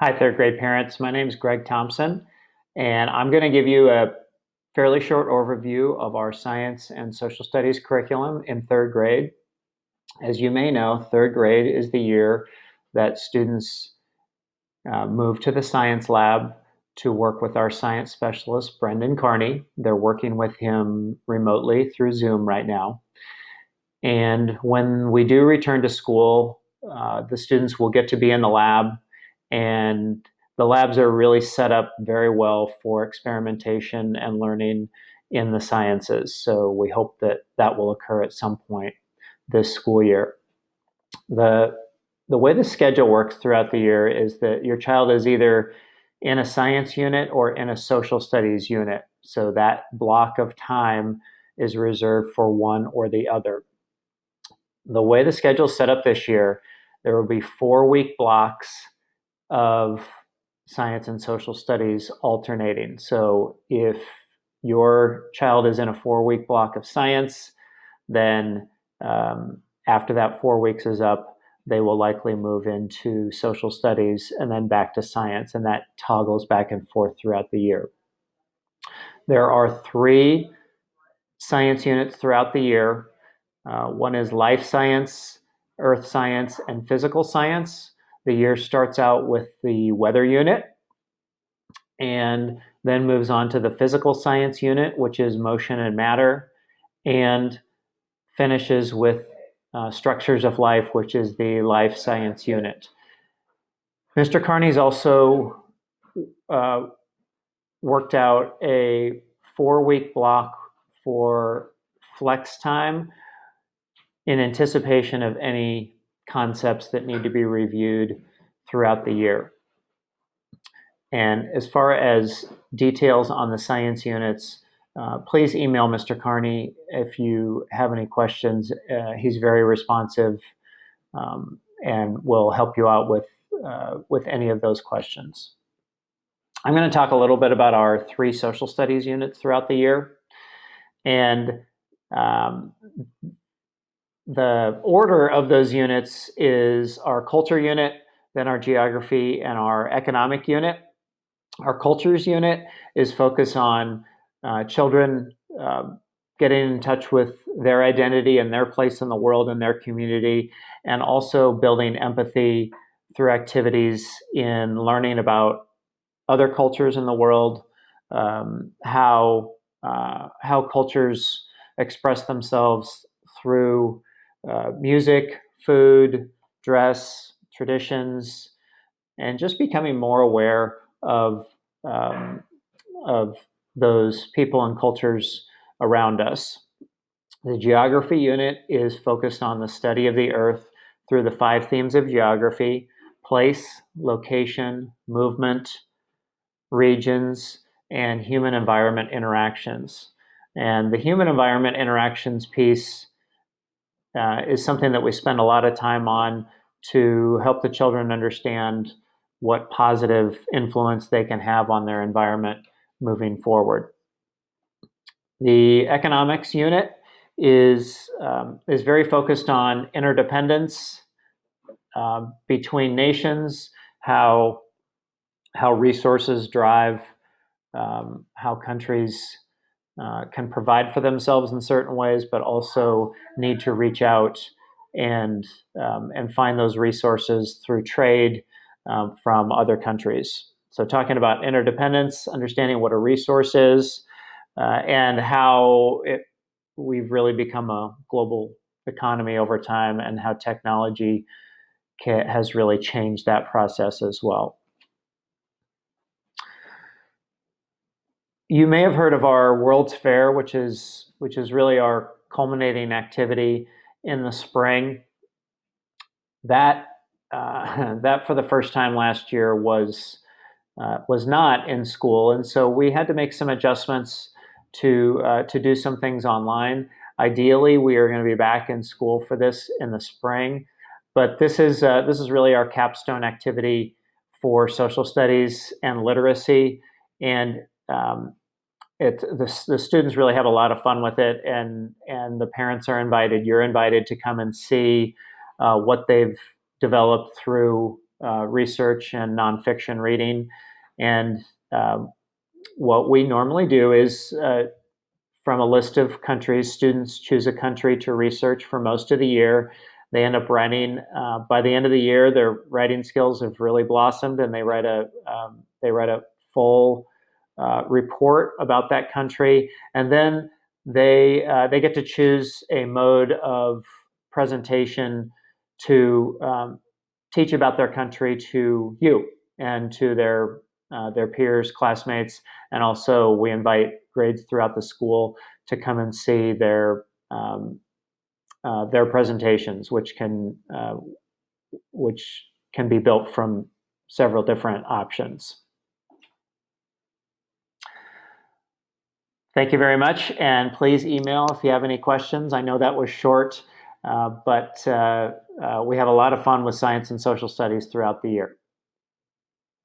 Hi, third grade parents. My name is Greg Thompson, and I'm going to give you a fairly short overview of our science and social studies curriculum in third grade. As you may know, third grade is the year that students move to the science lab to work with our science specialist, Brendan Carney. They're working with him remotely through Zoom right now. And when we do return to school, the students will get to be in the lab, and the labs are really set up very well for experimentation and learning in the sciences. So we hope that that will occur at some point this school year. The, the way the schedule works throughout the year is that your child is either in a science unit or in a social studies unit. So that block of time is reserved for one or the other. The way the schedule is set up this year, there will be 4-week blocks of science and social studies alternating. So if your child is in a 4-week block of science, then after that 4 weeks is up, they will likely move into social studies and then back to science, and that toggles back and forth throughout the year. There are 3 science units throughout the year. One is life science, earth science, and physical science. The year starts out with the weather unit and then moves on to the physical science unit, which is motion and matter, and finishes with structures of life, which is the life science unit. Mr. Carney's also uh, worked out a 4-week block for flex time in anticipation of any concepts that need to be reviewed throughout the year. And as far as details on the science units, please email Mr. Carney if you have any questions. He's very responsive and will help you out with any of those questions. I'm going to talk a little bit about our 3 social studies units throughout the year. And the order of those units is our culture unit, then our geography, and our economic unit. Our cultures unit is focused on children getting in touch with their identity and their place in the world and their community, and also building empathy through activities in learning about other cultures in the world, how cultures express themselves through music, food, dress, traditions, and just becoming more aware um, of those people and cultures around us. The geography unit is focused on the study of the earth through the 5 themes of geography: place, location, movement, regions, and human environment interactions. And the human environment interactions piece is something that we spend a lot of time on to help the children understand what positive influence they can have on their environment moving forward. The economics unit is very focused on interdependence between nations, how resources drive how countries can provide for themselves in certain ways, but also need to reach out and find those resources through trade from other countries. So, talking about interdependence, understanding what a resource is, and how we've really become a global economy over time, and how technology has really changed that process as well. You may have heard of our World's Fair, which is really our culminating activity in the spring. That that for the first time last year was not in school, and so we had to make some adjustments to do some things online. Ideally, we are going to be back in school for this in the spring, but this is really our capstone activity for social studies and literacy, and the students really have a lot of fun with it, and the parents are invited. You're invited to come and see what they've developed through research and nonfiction reading. And what we normally do is from a list of countries, students choose a country to research for most of the year. They end up writing, by the end of the year, their writing skills have really blossomed, and they write a full report about that country. And then they get to choose a mode of presentation to teach about their country to you and to their peers, classmates, and also we invite grades throughout the school to come and see their presentations, which can be built from several different options. Thank you very much, and please email if you have any questions. I know that was short, but we have a lot of fun with science and social studies throughout the year.